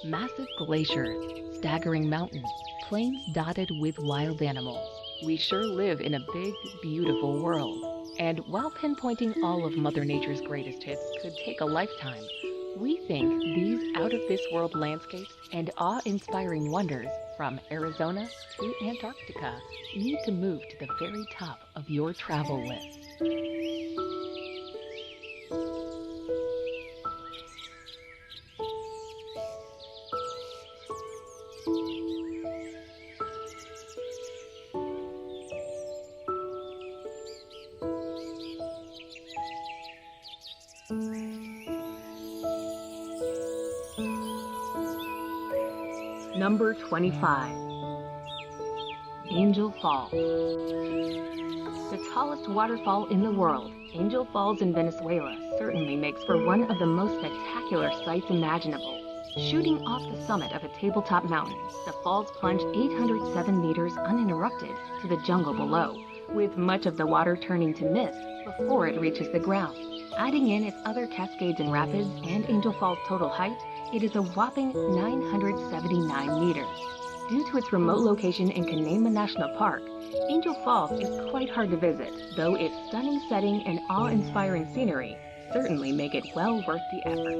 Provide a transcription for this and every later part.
Massive glaciers, staggering mountains, plains dotted with wild animals. We sure live in a big, beautiful world. And while pinpointing all of Mother Nature's greatest hits could take a lifetime, we think these out-of-this-world landscapes and awe-inspiring wonders from Arizona to Antarctica need to move to the very top of your travel list. Number 25. Angel Falls. The tallest waterfall in the world, Angel Falls in Venezuela certainly makes for one of the most spectacular sights imaginable. Shooting off the summit of a tabletop mountain, the falls plunge 807 meters uninterrupted to the jungle below, with much of the water turning to mist before it reaches the ground. Adding in its other cascades and rapids and Angel Falls' total height, it is a whopping 979 meters. Due to its remote location in Canaima National Park, Angel Falls is quite hard to visit, though its stunning setting and awe-inspiring scenery certainly make it well worth the effort.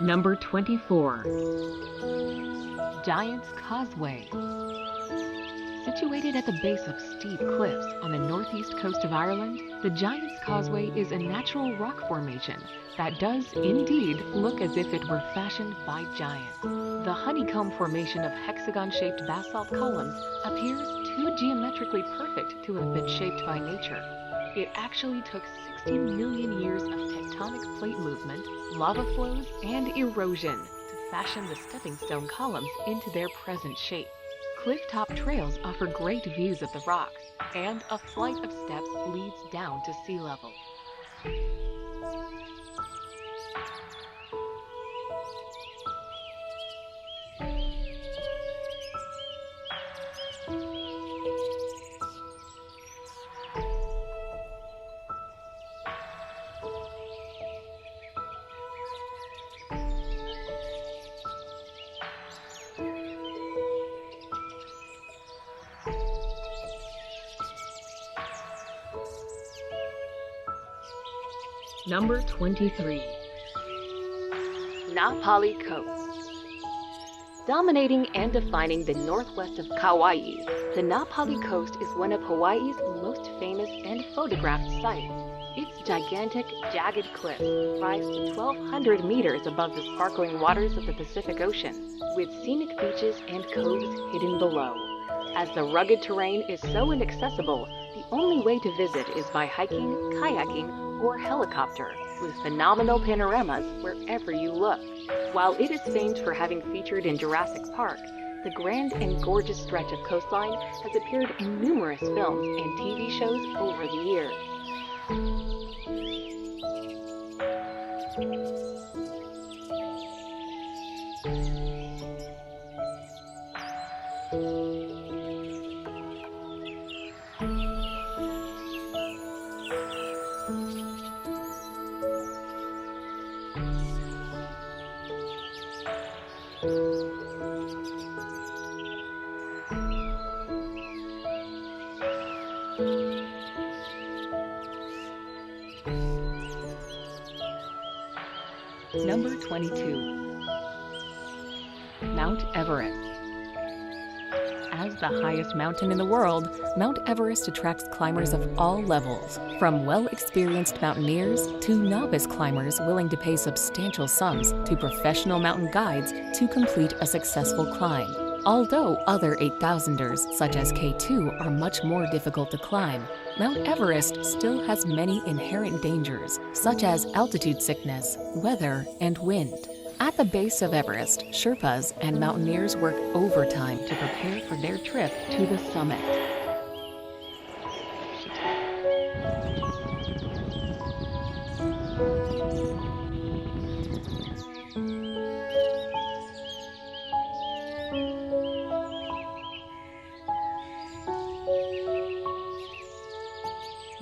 Number 24. Giant's Causeway. Situated at the base of steep cliffs on the northeast coast of Ireland, the Giant's Causeway is a natural rock formation that does indeed look as if it were fashioned by giants. The honeycomb formation of hexagon-shaped basalt columns appears too geometrically perfect to have been shaped by nature. It actually took 60 million years of tectonic plate movement, lava flows, and erosion to fashion the stepping stone columns into their present shape. Cliff-top trails offer great views of the rock, and a flight of steps leads down to sea level. Number 23. Na Pali Coast. Dominating and defining the northwest of Kauai, the Na Pali Coast is one of Hawaii's most famous and photographed sites. Its gigantic, jagged cliffs rise to 1,200 meters above the sparkling waters of the Pacific Ocean, with scenic beaches and coves hidden below. As the rugged terrain is so inaccessible, the only way to visit is by hiking, kayaking, or helicopter, with phenomenal panoramas wherever you look. While it is famed for having featured in Jurassic Park, the grand and gorgeous stretch of coastline has appeared in numerous films and TV shows over the years. Number 22. Mount Everest. As the highest mountain in the world, Mount Everest attracts climbers of all levels, from well-experienced mountaineers to novice climbers willing to pay substantial sums to professional mountain guides to complete a successful climb. Although other 8,000ers, such as K2, are much more difficult to climb, Mount Everest still has many inherent dangers, such as altitude sickness, weather, and wind. At the base of Everest, Sherpas and mountaineers work overtime to prepare for their trip to the summit.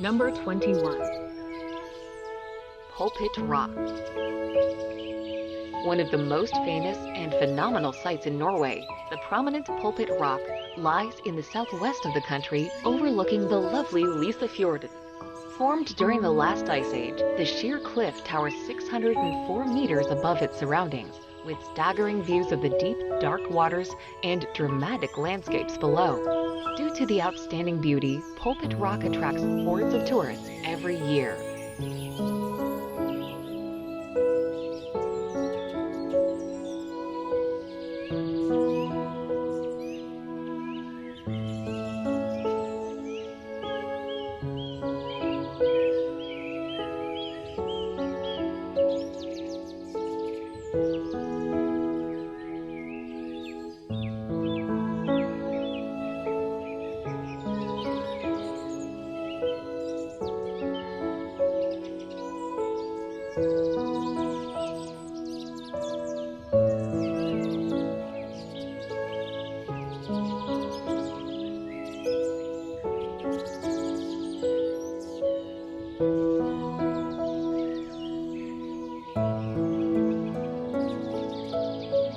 Number 21. Pulpit Rock. One of the most famous and phenomenal sights in Norway, the prominent Pulpit Rock lies in the southwest of the country, overlooking the lovely Lysefjorden. Formed during the last ice age, the sheer cliff towers 604 meters above its surroundings, with staggering views of the deep, dark waters and dramatic landscapes below. Due to the outstanding beauty, Pulpit Rock attracts hordes of tourists every year.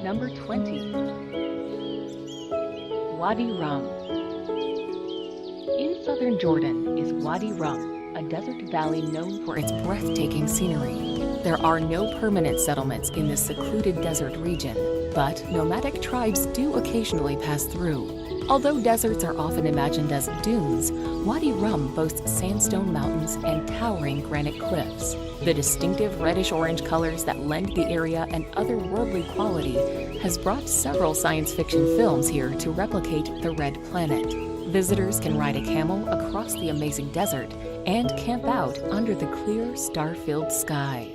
Number 20. Wadi Rum. In southern Jordan is Wadi Rum, a desert valley known for its breathtaking scenery. There are no permanent settlements in this secluded desert region, but nomadic tribes do occasionally pass through. Although deserts are often imagined as dunes, Wadi Rum boasts sandstone mountains and towering granite cliffs. The distinctive reddish-orange colors that lend the area an otherworldly quality has brought several science fiction films here to replicate the Red Planet. Visitors can ride a camel across the amazing desert and camp out under the clear, star-filled sky.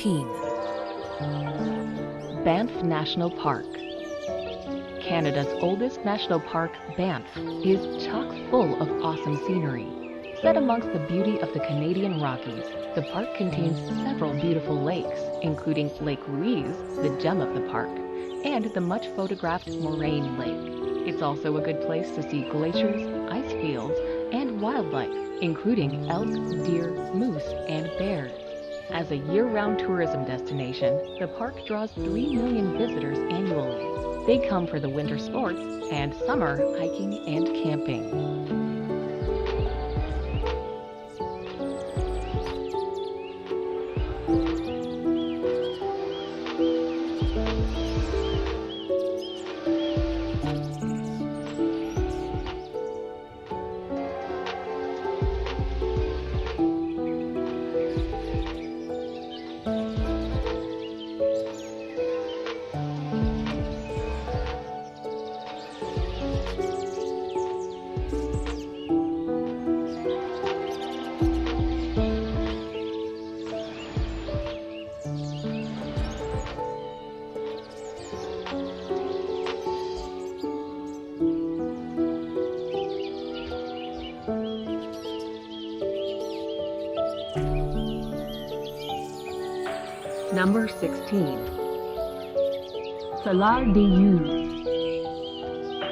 13. Banff National Park. Canada's oldest national park, Banff, is chock full of awesome scenery. Set amongst the beauty of the Canadian Rockies, the park contains several beautiful lakes, including Lake Louise, the gem of the park, and the much photographed Moraine Lake. It's also a good place to see glaciers, ice fields, and wildlife, including elk, deer, moose, and bears. As a year-round tourism destination, the park draws 3 million visitors annually. They come for the winter sports and summer hiking and camping. Number 16. Salar de Uyuni.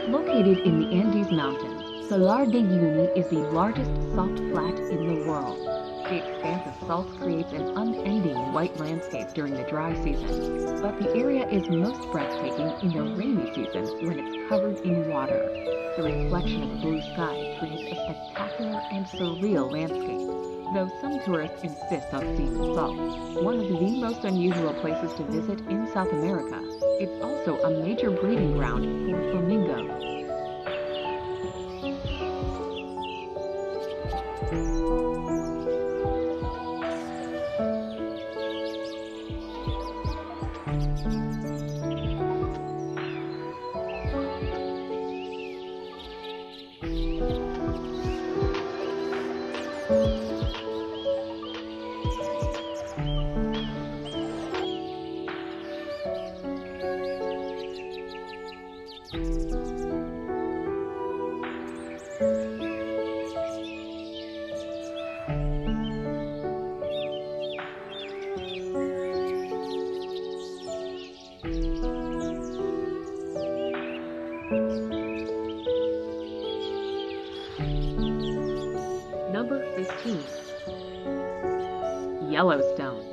Located in the Andes Mountains, Salar de Uyuni is the largest salt flat in the world. The expanse of salt creates an unending white landscape during the dry season, but the area is most breathtaking in the rainy season when it's covered in water. The reflection of the blue sky creates a spectacular and surreal landscape, though some tourists insist on seeing the salt. One of the most unusual places to visit in South America, it's also a major breeding ground for flamingos. Number 15. Yellowstone.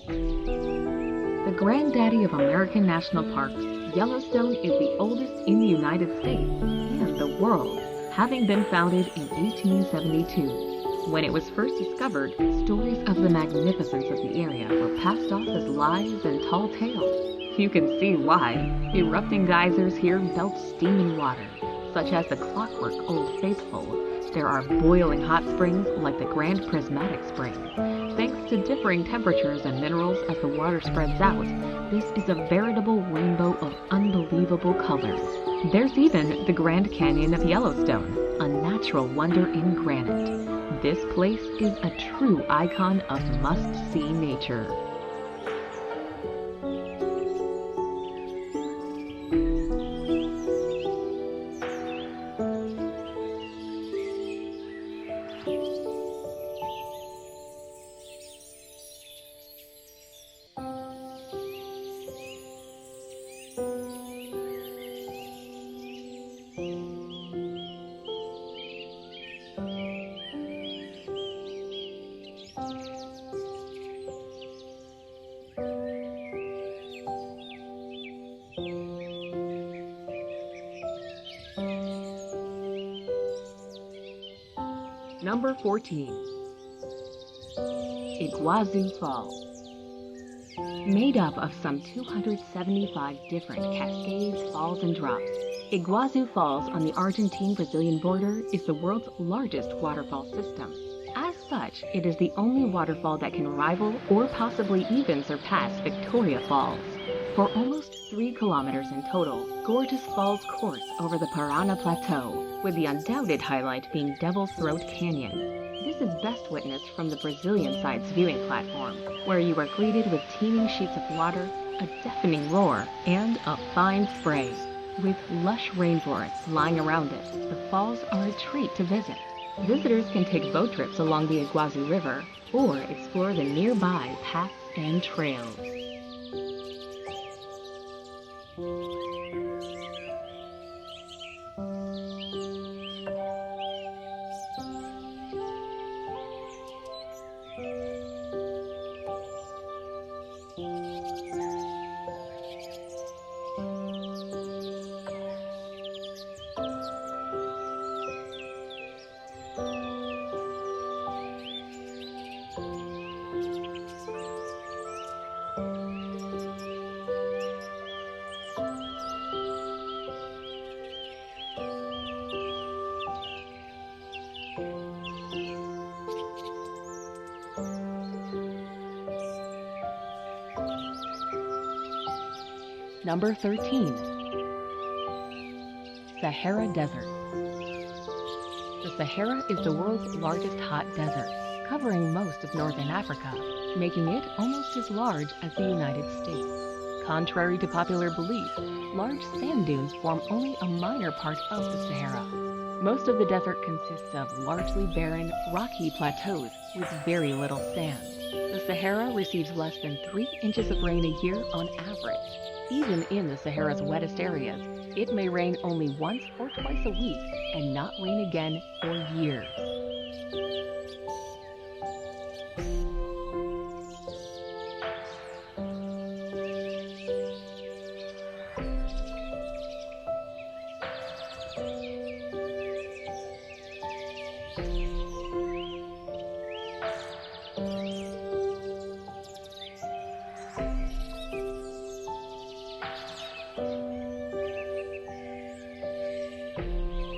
The granddaddy of American national parks, Yellowstone is the oldest in the United States and the world, having been founded in 1872. When it was first discovered, stories of the magnificence of the area were passed off as lies and tall tales. You can see why. Erupting geysers here belch steaming water, such as the clockwork Old Faithful. There are boiling hot springs like the Grand Prismatic Spring. Thanks to differing temperatures and minerals as the water spreads out, this is a veritable rainbow of unbelievable colors. There's even the Grand Canyon of Yellowstone, a natural wonder in granite. This place is a true icon of must-see nature. Number 14. Iguazu Falls. Made up of some 275 different cascades, falls, and drops, Iguazu Falls on the Argentine-Brazilian border is the world's largest waterfall system. As such, it is the only waterfall that can rival or possibly even surpass Victoria Falls. For almost 3 kilometers in total, gorgeous falls course over the Parana Plateau, with the undoubted highlight being Devil's Throat Canyon. This This is best witnessed from the Brazilian side's viewing platform, where you are greeted with teeming sheets of water, a deafening roar, and a fine spray. With lush rainforests lying around it, the falls are a treat to visit. Visitors can take boat trips along the Iguazu River or explore the nearby paths and trails. Number 13. Sahara Desert. The Sahara is the world's largest hot desert, covering most of northern Africa, making it almost as large as the United States. Contrary to popular belief, large sand dunes form only a minor part of the Sahara. Most of the desert consists of largely barren, rocky plateaus with very little sand. The Sahara receives less than 3 inches of rain a year on average. Even in the Sahara's wettest areas, it may rain only once or twice a week and not rain again for years.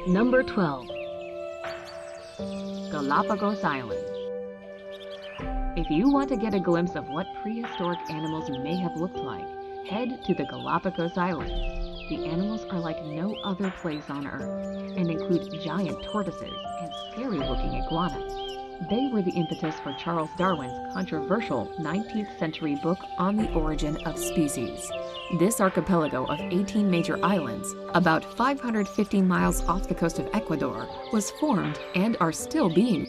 Number 12. Galapagos Islands. If you want to get a glimpse of what prehistoric animals may have looked like, head to the Galapagos Islands. The animals are like no other place on Earth and include giant tortoises and scary-looking iguanas. They were the impetus for Charles Darwin's controversial 19th century book On the Origin of Species. This archipelago of 18 major islands, about 550 miles off the coast of Ecuador, was formed and are still being.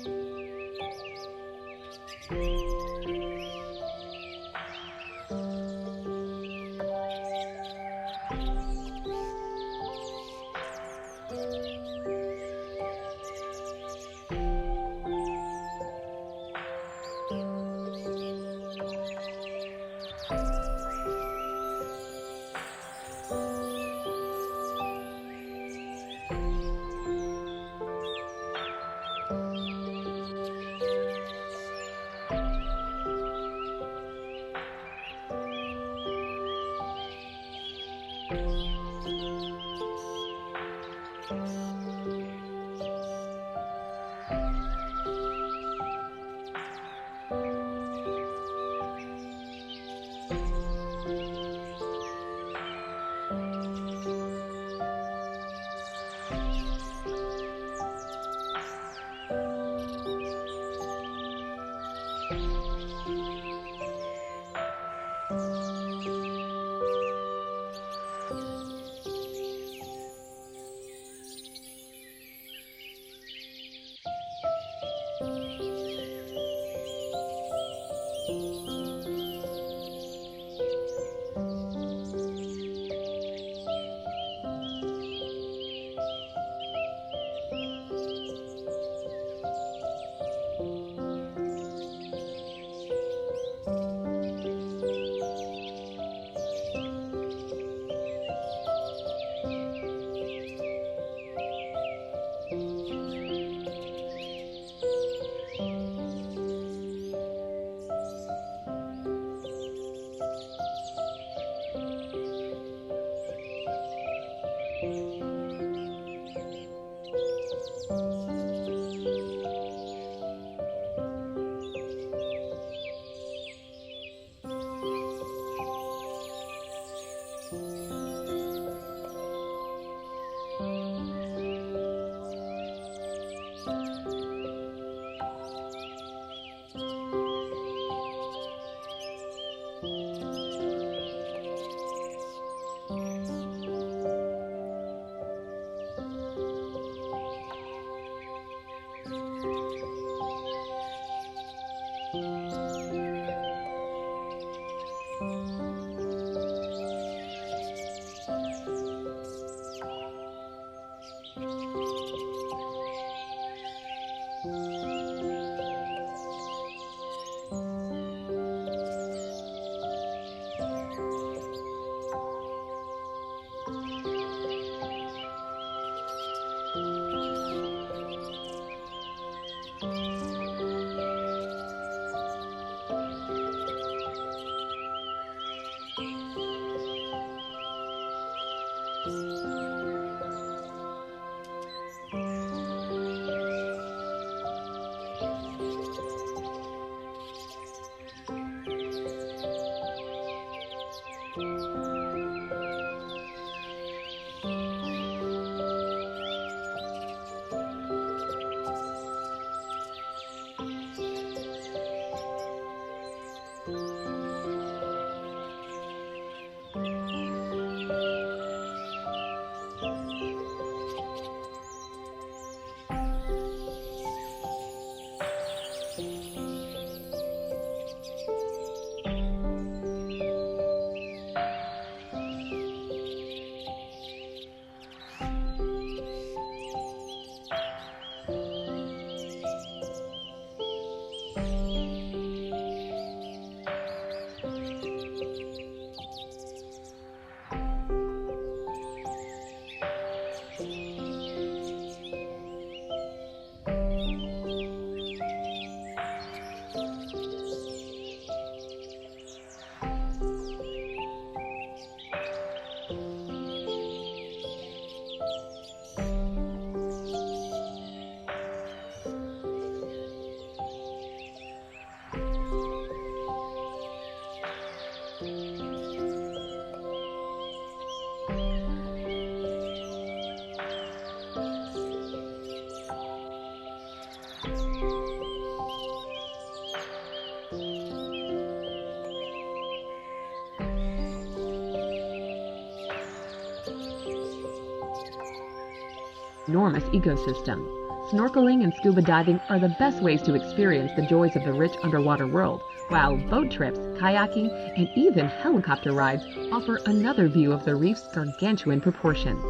Enormous ecosystem. Snorkeling and scuba diving are the best ways to experience the joys of the rich underwater world, while boat trips, kayaking, and even helicopter rides offer another view of the reef's gargantuan proportions.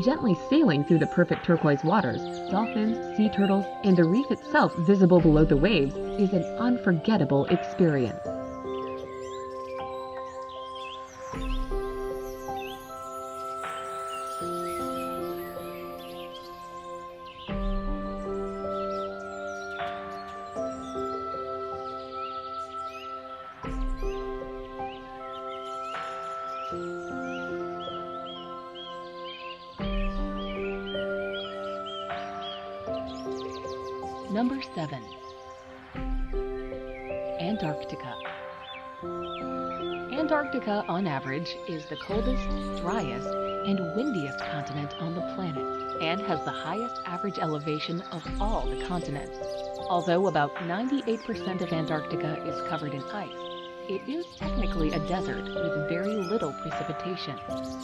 Gently sailing through the perfect turquoise waters, dolphins, sea turtles, and the reef itself visible below the waves is an unforgettable experience. Number 7. Antarctica. Antarctica, on average, is the coldest, driest, and windiest continent on the planet, and has the highest average elevation of all the continents. Although about 98% of Antarctica is covered in ice, it is technically a desert with very little precipitation.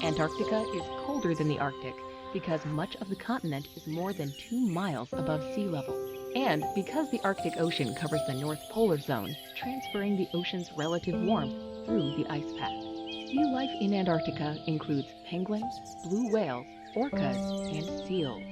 Antarctica is colder than the Arctic because much of the continent is more than 2 miles above sea level. And because the Arctic Ocean covers the North Polar Zone, transferring the ocean's relative warmth through the ice pack. Sea life in Antarctica includes penguins, blue whales, orcas, and seals.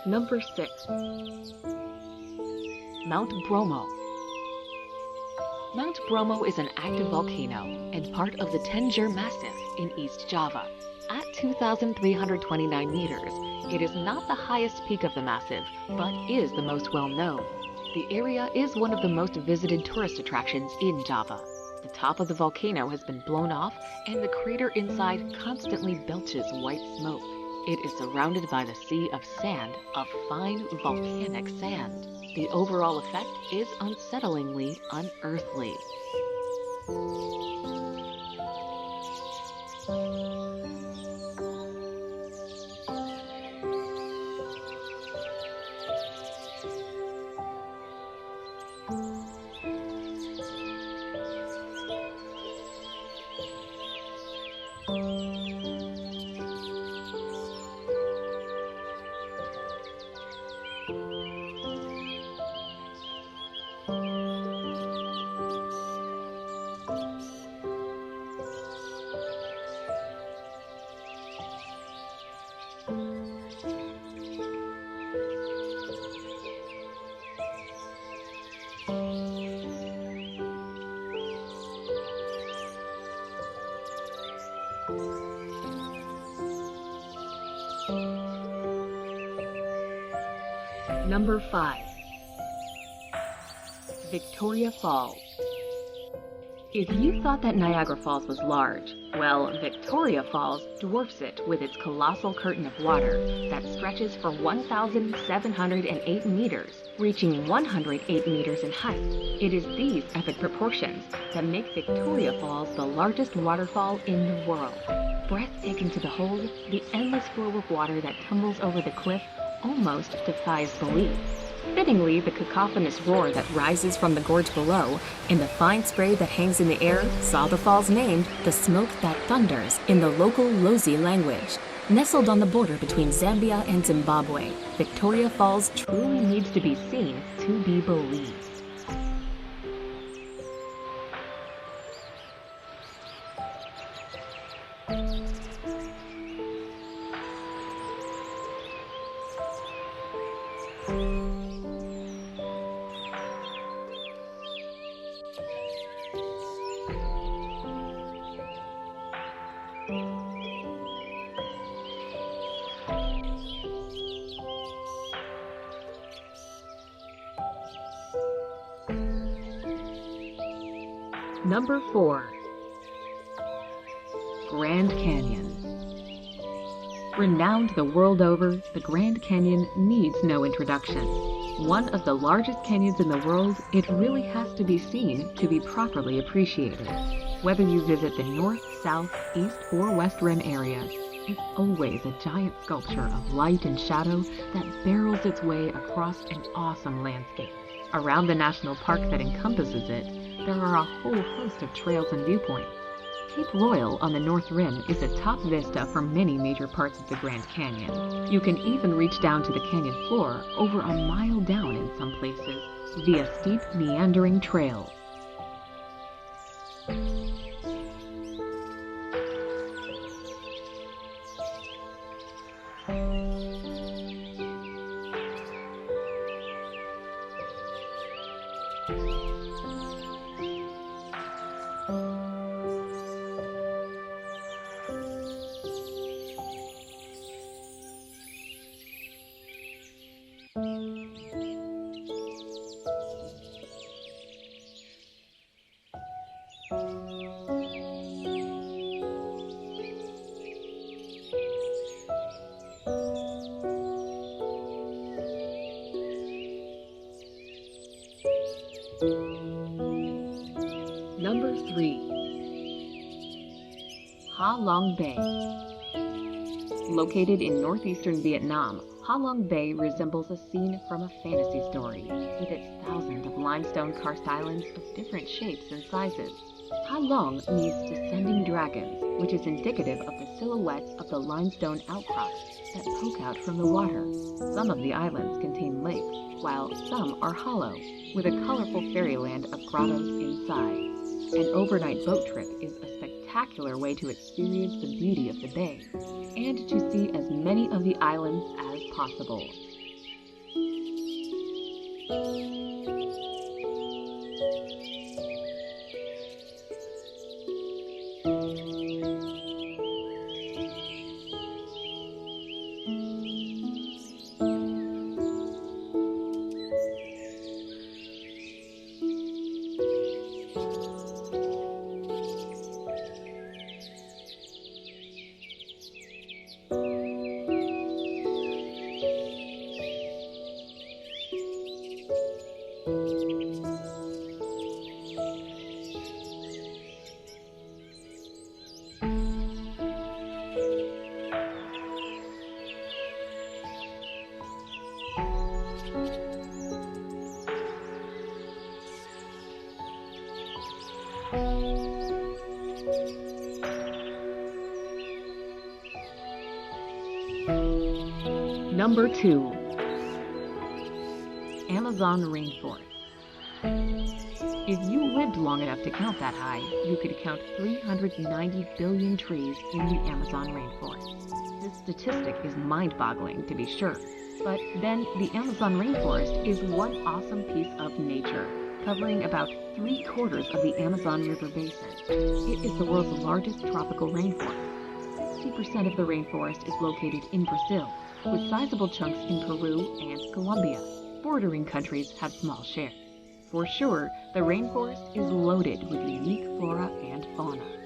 Number 6. Mount Bromo. Mount Bromo is an active volcano and part of the Tenjer Massif in East Java. At 2,329 meters, it is not the highest peak of the massif, but is the most well-known. The area is one of the most visited tourist attractions in Java. The top of the volcano has been blown off, and the crater inside constantly belches white smoke. It is surrounded by the sea of sand, of fine volcanic sand. The overall effect is unsettlingly unearthly. Number 5. Victoria Falls. If you thought that Niagara Falls was large, well, Victoria Falls dwarfs it with its colossal curtain of water that stretches for 1,708 meters, reaching 108 meters in height. It is these epic proportions that make Victoria Falls the largest waterfall in the world. Breathtaking to behold, the endless flow of water that tumbles over the cliff almost defies belief. Fittingly, the cacophonous roar that rises from the gorge below and the fine spray that hangs in the air saw the falls named the Smoke That Thunders in the local Lozi language. Nestled on the border between Zambia and Zimbabwe, Victoria Falls truly needs to be seen to be believed. Number 4. Grand Canyon. Renowned the world over, the Grand Canyon needs no introduction. One of the largest canyons in the world, it really has to be seen to be properly appreciated. Whether you visit the north, south, east, or west rim areas, it's always a giant sculpture of light and shadow that barrels its way across an awesome landscape. Around the national park that encompasses it, there are a whole host of trails and viewpoints. Cape Royal on the North Rim is a top vista for many major parts of the Grand Canyon. You can even reach down to the canyon floor over a mile down in some places via steep, meandering trails. Number 3. Ha Long Bay. Located in northeastern Vietnam, Ha Long Bay resembles a scene from a fantasy story, with its thousands of limestone karst islands of different shapes and sizes. Ha Long means descending dragons, which is indicative of the silhouettes of the limestone outcrops that poke out from the water. Some of the islands contain lakes, while some are hollow, with a colorful fairyland of grottos inside. An overnight boat trip is a spectacular way to experience the beauty of the bay, and to see as many of the islands as possible. Number 2. Amazon Rainforest. If you lived long enough to count that high, you could count 390 billion trees in the Amazon rainforest. This statistic is mind-boggling, to be sure. But then, the Amazon rainforest is one awesome piece of nature, covering about 3/4 of the Amazon River basin. It is the world's largest tropical rainforest. 60% of the rainforest is located in Brazil, with sizable chunks in Peru and Colombia. bordering countries have small shares. For sure, the rainforest is loaded with unique flora and fauna.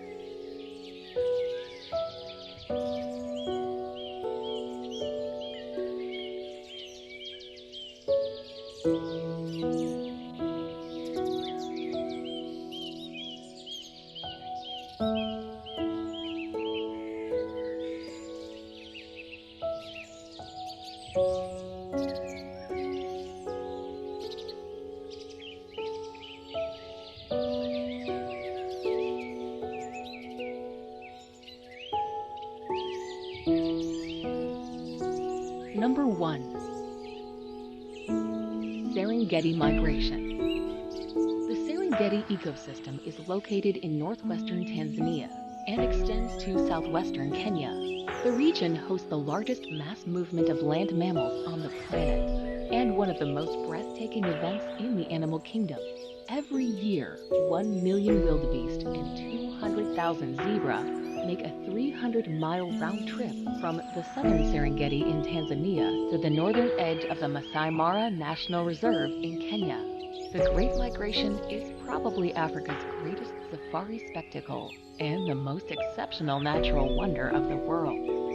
Number 1. Serengeti Migration. The Serengeti ecosystem is located in northwestern Tanzania and extends to southwestern Kenya. The region hosts the largest mass movement of land mammals on the planet and one of the most breathtaking events in the animal kingdom. Every year, 1 million wildebeest and 200,000 zebra make a 300-mile round trip from the southern Serengeti in Tanzania to the northern edge of the Masai Mara National Reserve in Kenya. The Great Migration is probably Africa's greatest safari spectacle and the most exceptional natural wonder of the world.